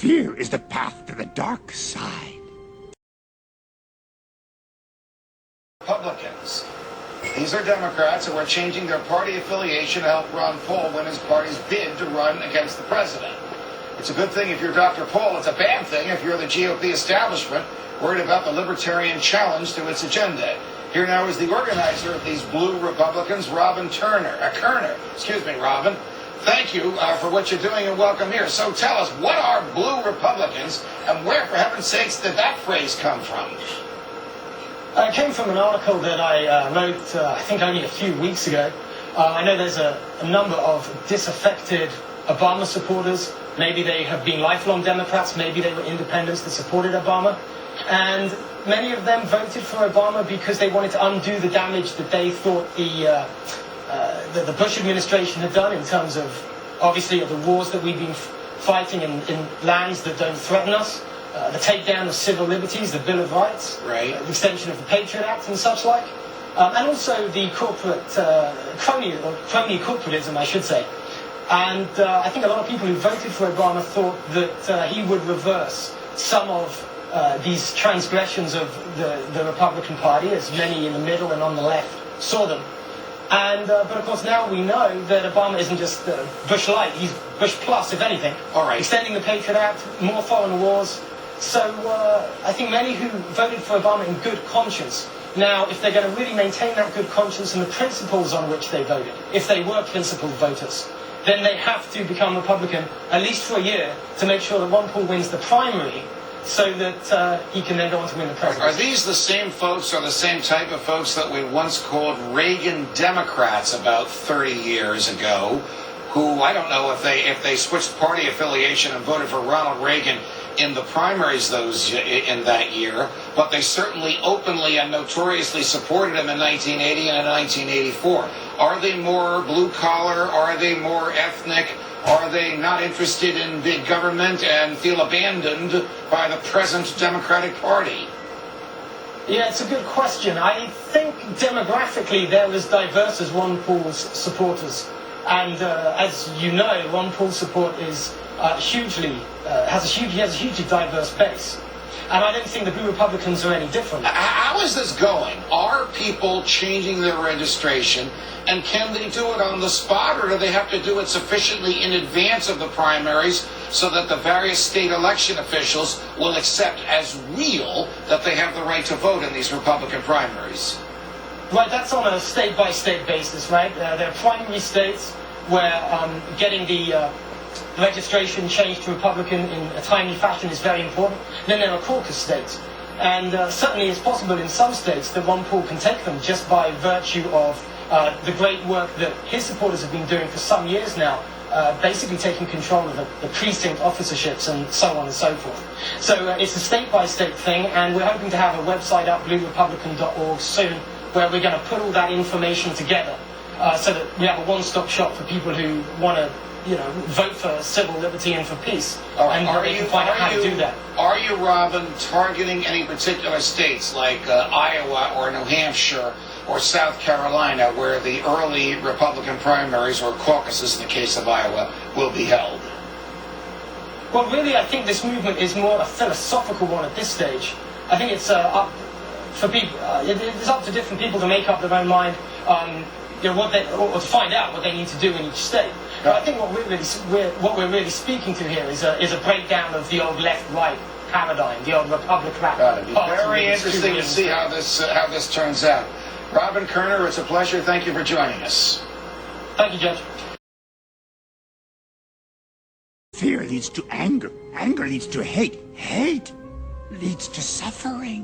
Fear is the path to the dark side. Republicans. These are Democrats who are changing their party affiliation to help Ron Paul win his party's bid to run against the president. It's a good thing if you're Dr. Paul. It's a bad thing if you're the GOP establishment worried about the libertarian challenge to its agenda. Here now is the organizer of these blue Republicans, Robin Kerner. Excuse me, Robin. Thank you for what you're doing and welcome here. So tell us, what are blue Republicans and where, for heaven's sakes, did that phrase come from? It came from an article that I wrote, I think only a few weeks ago. I know there's a number of disaffected Obama supporters. Maybe they have been lifelong Democrats, maybe they were independents that supported Obama. And many of them voted for Obama because they wanted to undo the damage that they thought the Bush administration had done in terms of, obviously, of the wars that we've been fighting in lands that don't threaten us. The takedown of civil liberties, the Bill of Rights, right. The extension of the Patriot Act and such like, and also the corporate crony corporatism, I should say. And I think a lot of people who voted for Obama thought that he would reverse some of these transgressions of the Republican Party, as many in the middle and on the left saw them. And but of course now we know that Obama isn't just Bush light; he's Bush plus, if anything. All right. Extending the Patriot Act, more foreign wars. So I think many who voted for Obama in good conscience, now if they're going to really maintain that good conscience and the principles on which they voted, if they were principled voters, then they have to become Republican, at least for a year, to make sure that Ron Paul wins the primary, so that he can then go on to win the presidency. Are these the same folks or the same type of folks that we once called Reagan Democrats about 30 years ago, who, I don't know if they switched party affiliation and voted for Ronald Reagan in the primaries in that year, but they certainly openly and notoriously supported him in 1980 and in 1984. Are they more blue-collar? Are they more ethnic? Are they not interested in big government and feel abandoned by the present Democratic Party? Yeah, it's a good question. I think demographically they're as diverse as Ron Paul's supporters. And as you know, Ron Paul's support is has a hugely diverse base. And I don't think the blue Republicans are any different. How is this going? Are people changing their registration? And can they do it on the spot, or do they have to do it sufficiently in advance of the primaries so that the various state election officials will accept as real that they have the right to vote in these Republican primaries? Right, that's on a state-by-state basis, right? There are primary states where getting the registration changed to Republican in a timely fashion is very important. Then there are caucus states. And certainly it's possible in some states that Ron Paul can take them just by virtue of the great work that his supporters have been doing for some years now, basically taking control of the precinct officerships and so on and so forth. So it's a state-by-state thing, and we're hoping to have a website up, bluerepublican.org, soon, where we're going to put all that information together so that we have a one-stop shop for people who want to, vote for civil liberty and for peace. And they can find out how to do that. Are you, Robin, targeting any particular states like Iowa or New Hampshire or South Carolina, where the early Republican primaries, or caucuses in the case of Iowa, will be held? Well, really, I think this movement is more a philosophical one at this stage. I think it's up for people. It's up to different people to make up their own mind, or to find out what they need to do in each state. But I think what we're really speaking to here is a breakdown of the old left-right paradigm, the old Republican. It'll be very interesting to see how this turns out. Robin Kerner, it's a pleasure. Thank you for joining us. Thank you, Judge. Fear leads to anger. Anger leads to hate. Hate leads to suffering.